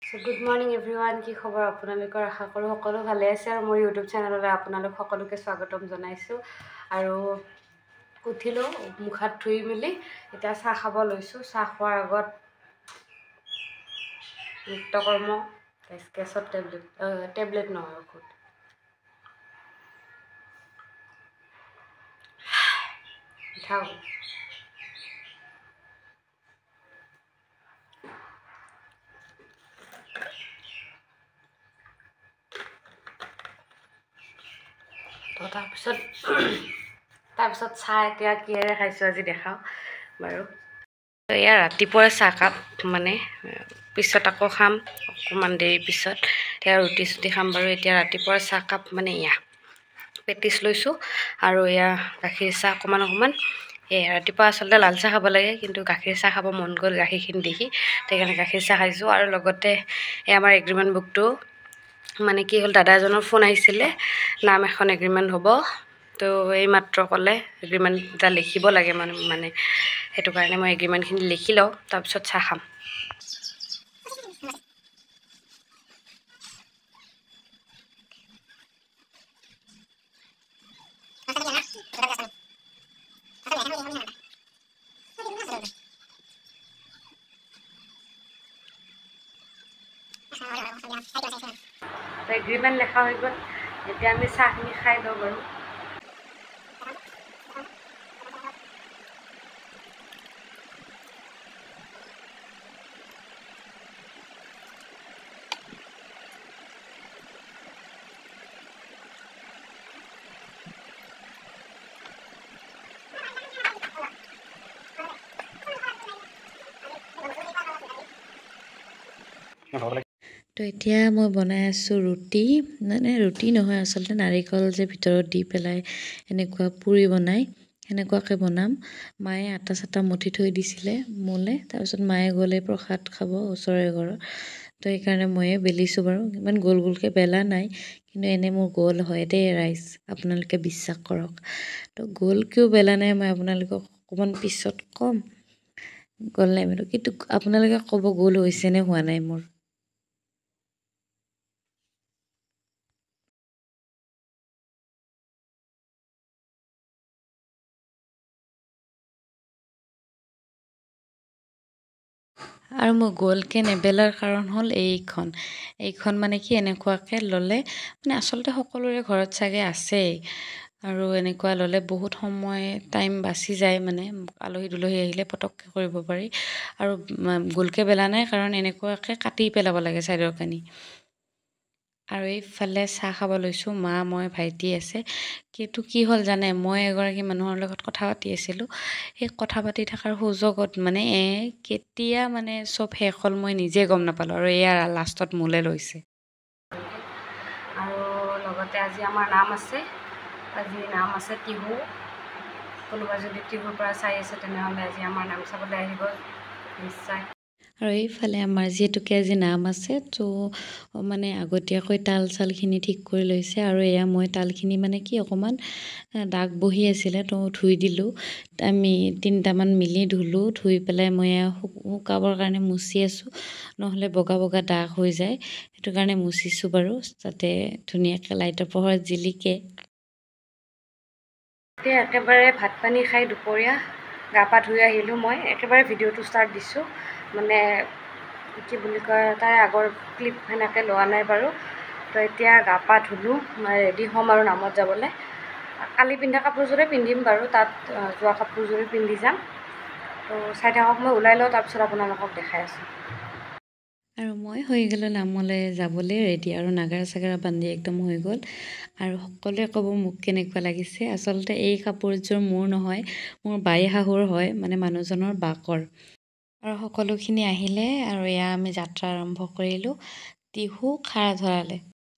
So good morning everyone কি খবৰ আপোনালোকৰ আশা কৰো সকলো ভালে আছে আৰু মোৰ YouTube চেনেললৈ আপোনালোক সকলোকে স্বাগতম জনাইছো আৰু উঠিলো মুখ হাত ধুই মিলি এটা চাহ খাব লৈছো চাহ খোৱাৰ আগত নিত্যকৰ্ম কেছৰ টেবলেট নহয় ঔষধ খাও তো তাৰপিছত চাহ এতিয়া কিহেৰে খাইছো আজি দেখাও বাৰু এয়া ৰাতিপুৱাৰ চাহকাপ মানে পিছত আকৌ খাম অকমান দেৰি পিছত এতিয়া ৰুটি চুটি খাম বাৰু এতিয়া ৰাতিপুৱাৰ চাহকাপ মানে এয়া পেটিছ লৈছো আৰু এয়া গাখীৰ চাহ অকমান ৰাতিপুৱা আচলতে লাল চাহ খাব লাগে কিন্তু গাখীৰ চাহ খাব মন গ'ল গাখীৰখিনি দেখি সেইকাৰণে গাখীৰ চাহ খাইছো আৰু লগতে এই আমাৰ এগ্ৰিমেণ্ট বুকটো মানে কি হ'ল দাদা এজনৰ ফোন আহিছিলে নাম এখন এগ্ৰিমেণ্ট হ'ব তো এই মাত্ৰ ক'লে এগ্ৰিমেণ্ট এটা লিখিব লাগে মানে সেইটো কাৰণে মই এগ্ৰিমেণ্টখিনি লিখি লওঁ তাৰপিছত চাহ খাম এগ্ৰিমেণ্ট লেখা হৈ গ'ল এতিয়া আমি চাহখিনি খাই লওঁ বাৰু তো এতিয়া মই বনাই আছো ৰুটি মানে ৰুটি নহয় আচলতে নাৰিকল যে ভিতৰত দি পেলাই এনেকুৱা পুৰি বনাই এনেকুৱাকৈ বনাম মায়ে আটা চাটা মুঠি থৈ দিছিলে মোলে তাৰপিছত মায়ে গ'লে প্ৰসাদ খাব ওচৰৰে ঘৰৰ তো সেইকাৰণে ময়ে বেলিছোঁ বাৰু ইমান গোল গোলকৈ বেলা নাই কিন্তু এনে মোৰ গোল হয় দেই ৰাইজ আপোনালোকে বিশ্বাস কৰক তো গোল কিয় বেলা নাই মই আপোনালোকক অকণমান পিছত ক'ম গোল নাই বাৰু কিন্তু আপোনালোকে ক'ব গোল হৈছে নে হোৱা নাই মোৰ আৰু মই গোলকৈ নেবেলাৰ কাৰণ হ'ল এইখন মানে কি এনেকুৱাকৈ ল'লে মানে আচলতে সকলোৰে ঘৰত চাগে আছেই আৰু এনেকুৱা ল'লে বহুত সময় টাইম বাচি যায় মানে আলহী দুলহী আহিলে পটককৈ কৰিব পাৰি আৰু গোলকৈ বেলা নাই কাৰণ এনেকুৱাকৈ কাটি পেলাব লাগে ছাইডৰ কানি আৰু এইফালে চাহ খাব লৈছোঁ মা মই ভাইটি আছে কিন্তু কি হ'ল জানে মই এগৰাকী মানুহৰ লগত কথা পাতি আছিলোঁ সেই কথা পাতি থকাৰ সুযোগত মানে কেতিয়া মানে চব শেষ হ'ল মই নিজে গম নাপালোঁ আৰু এয়া লাষ্টত মোলে লৈছে আৰু লগতে আজি আমাৰ নাম আছে টিহু কোনোবা যদি টিহুৰ পৰা চাই আছে তেনেহ'লে আজি আমাৰ নাম চাবলৈ আহিব নিশ্চয় আৰু এইফালে আমাৰ যিহেতুকে আজি নাম আছে তো মানে আগতীয়াকৈ তাল চালখিনি ঠিক কৰি লৈছে আৰু এয়া মই তালখিনি মানে কি অকণমান দাগ বহি আছিলে তো ধুই দিলোঁ আমি 3টামান মিলি ধুলোঁ ধুই পেলাই মই শুকাবৰ কাৰণে মুচি আছোঁ নহ'লে বগা বগা দাগ হৈ যায় সেইটো কাৰণে মুচিছোঁ বাৰু যাতে ধুনীয়াকৈ লাইটৰ পোহৰত জিলিকে এতিয়া একেবাৰে ভাত পানী খাই দুপৰীয়া গা পা ধুই আহিলোঁ মই একেবাৰে ভিডিঅ'টো ষ্টাৰ্ট দিছোঁ মানে কি বুলি কয় তাৰে আগৰ ক্লিপ সেনেকৈ লোৱা নাই বাৰু তো এতিয়া গা পা ধুলোঁ মই ৰেডি হ'ম আৰু নামত যাবলৈ কালি পিন্ধা কাপোৰযোৰে পিন্ধিম বাৰু তাত যোৱা কাপোৰযোৰে পিন্ধি যাম তো চাই থাকক মই ওলাই লওঁ তাৰপিছত আপোনালোকক দেখাই আছোঁ আৰু মই হৈ গ'লোঁ নামলৈ যাবলৈ ৰেডি আৰু নাগাৰা চাগাৰা বান্ধি একদম হৈ গ'ল আৰু সকলোৱে ক'ব মোক কেনেকুৱা লাগিছে আচলতে এই কাপোৰযোৰ মোৰ নহয় মোৰ বাই শাহুৰ হয় মানে মানুহজনৰ বাকৰ আৰু সকলোখিনি আহিলে আৰু এয়া আমি যাত্ৰা আৰম্ভ কৰিলোঁ টিহু খাৰা ধৰালে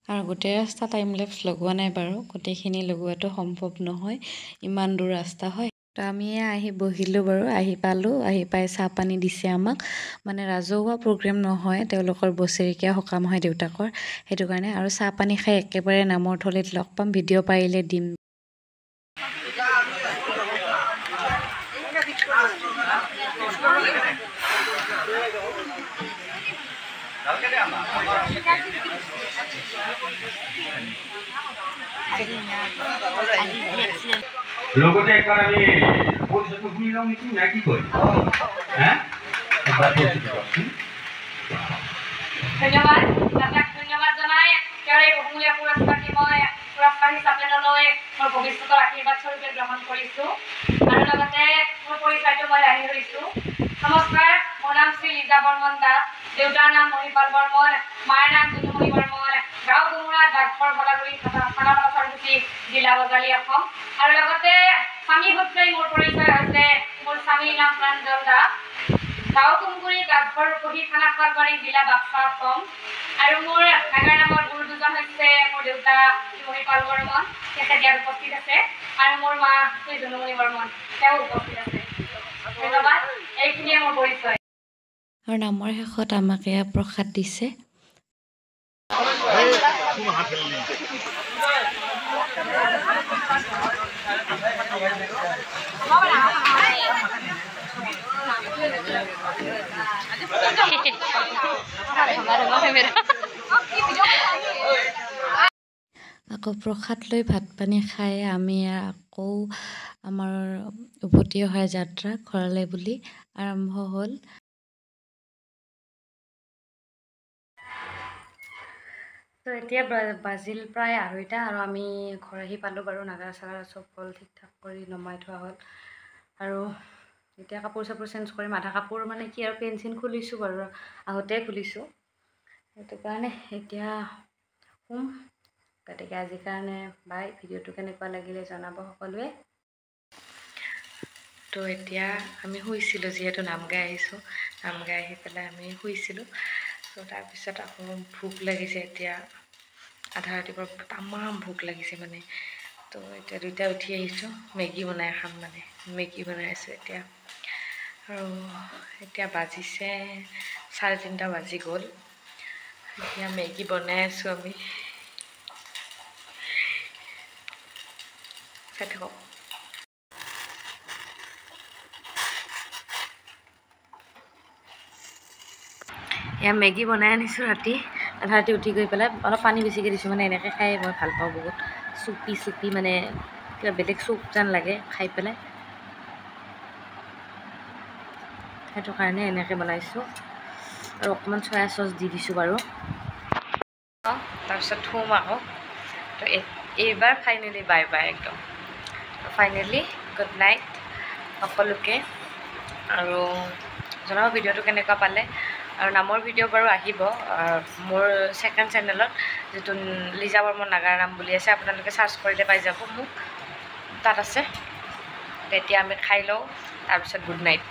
আৰু গোটেই ৰাস্তা টাইম লেপছ লগোৱা নাই বাৰু গোটেইখিনি লগোৱাটো সম্ভৱ নহয় ইমান দূৰ ৰাস্তা হয় তো আমি আহি বহিলোঁ বাৰু আহি পাই চাহ পানী দিছে আমাক মানে ৰাজহুৱা প্ৰগ্ৰেম নহয় তেওঁলোকৰ বছৰেকীয়া সকাম হয় দেউতাকৰ সেইটো কাৰণে আৰু চাহ পানী খাই একেবাৰে নামৰ থলীত লগ পাম ভিডিঅ' পাৰিলে দিম লগতে একবার আমি পরিষদ শুনি যাও নাকি না কি করি হ্যাঁ একবার পরিষদ ধন্যবাদ আপোনাক ধন্যবাদ জনাই তেওঁৰ এই বহুমূলীয়া পুৰস্কাৰটি মই পুৰস্কাৰ হিচাপে নলৈ মোৰ ভৱিষ্যতৰ আশীৰ্বাদ স্বৰূপে গ্ৰহণ কৰিছোঁ আৰু লগতে মোৰ পৰিচয়টো মই দাঙি ধৰিছোঁ। নমস্কাৰ, মোৰ নাম শ্ৰী লিজা বৰ্মন দাস, দেউতাৰ নাম মহিপাল বৰ্মন, মাৰ নাম জুনুমণি বৰ্মন, গাঁও ডুমুৰা, ডাকঘৰ ভলাগুৰি, থানা পাচাৰগুটি, জিলা বজালী, অসম। আৰু লগতে স্বামী সূত্ৰে মোৰ পৰিচয় হৈছে, মোৰ স্বামীৰ নাম প্ৰাঞ্জল দাস, গাঁও তুমগুৰি, ডাকঘৰ পঢ়ি, থানা খালবাৰী, জিলা বাক্সা, অসম। আৰু মোৰ নাগাৰ নামৰ গুৰু দুজন হৈছে মোৰ দেউতা মহিপাল বৰ্মন, তেখেত ইয়াত উপস্থিত আছে, আৰু মোৰ মা শ্ৰী জুনুমণি বৰ্মন, তেওঁ উপস্থিত আছে। ধন্যবাদ, এইখিনিয়ে মোৰ পৰিচয়। আৰু নামৰ শেষত আমাক এয়া প্ৰসাদ দিছে। আকৌ প্ৰসাদ লৈ ভাত পানী খাই আমি আকৌ আমাৰ উভতি অহাৰ যাত্ৰা ঘৰলৈ বুলি আৰম্ভ হ'ল। তো এতিয়া বাজিল প্ৰায় 2:30 আৰু আমি ঘৰ আহি পালোঁ বাৰু। নাগাৰা চাগাৰা চব হ'ল, ঠিক ঠাক কৰি নমাই থোৱা হ'ল। আৰু এতিয়া কাপোৰ চাপোৰ চেঞ্জ কৰিম। আধা কাপোৰ মানে কি আৰু পেন চেন খুলিছোঁ বাৰু, আহোঁতে খুলিছোঁ, সেইটো কাৰণে এতিয়া শুম। গতিকে আজিৰ কাৰণে বাই। ভিডিঅ'টো কেনেকুৱা লাগিলে জনাব সকলোৱে। তো এতিয়া আমি শুইছিলোঁ, যিহেতু নাম গাই আহিছোঁ, নাম গাই আহি পেলাই আমি শুইছিলোঁ। তো তাৰপিছত আকৌ ভোক লাগিছে এতিয়া, আধা ৰাতিপুৱা তামাম ভোক লাগিছে মানে। তো এতিয়া 2টা উঠি আহিছোঁ, মেগী বনাই খাম মানে, মেগী বনাই আছোঁ এতিয়া। আৰু এতিয়া বাজিছে 3:30 বাজি গ'ল। এতিয়া মেগী বনাই আছোঁ আমি, চাই থাকক। এয়া মেগী বনাই আনিছোঁ ৰাতি, আধা ৰাতি উঠি গৈ পেলাই অলপ পানী বেছিকৈ দিছোঁ, মানে এনেকৈ খাই মই ভাল পাওঁ বহুত। চুপি মানে কিবা বেলেগ চুপ যেন লাগে খাই পেলাই, সেইটো কাৰণে এনেকৈ বনাইছোঁ। আৰু অকণমান চয়া চচ দি দিছোঁ বাৰু। তাৰপিছত থ'ম আকৌ। তো এইবাৰ ফাইনেলি বাই বাই একদম। ফাইনেলি গুড নাইট সকলোকে। আৰু জনাব ভিডিঅ'টো কেনেকুৱা পালে। আৰু নামৰ ভিডিঅ' বাৰু আহিব মোৰ ছেকেণ্ড চেনেলত, যিটো লিজা বৰ্মন নাগাৰ নাম বুলি আছে, আপোনালোকে চাৰ্চ কৰিলে পাই যাব মোক, তাত আছে। তেতিয়া আমি খাই লওঁ, তাৰপিছত গুড নাইট।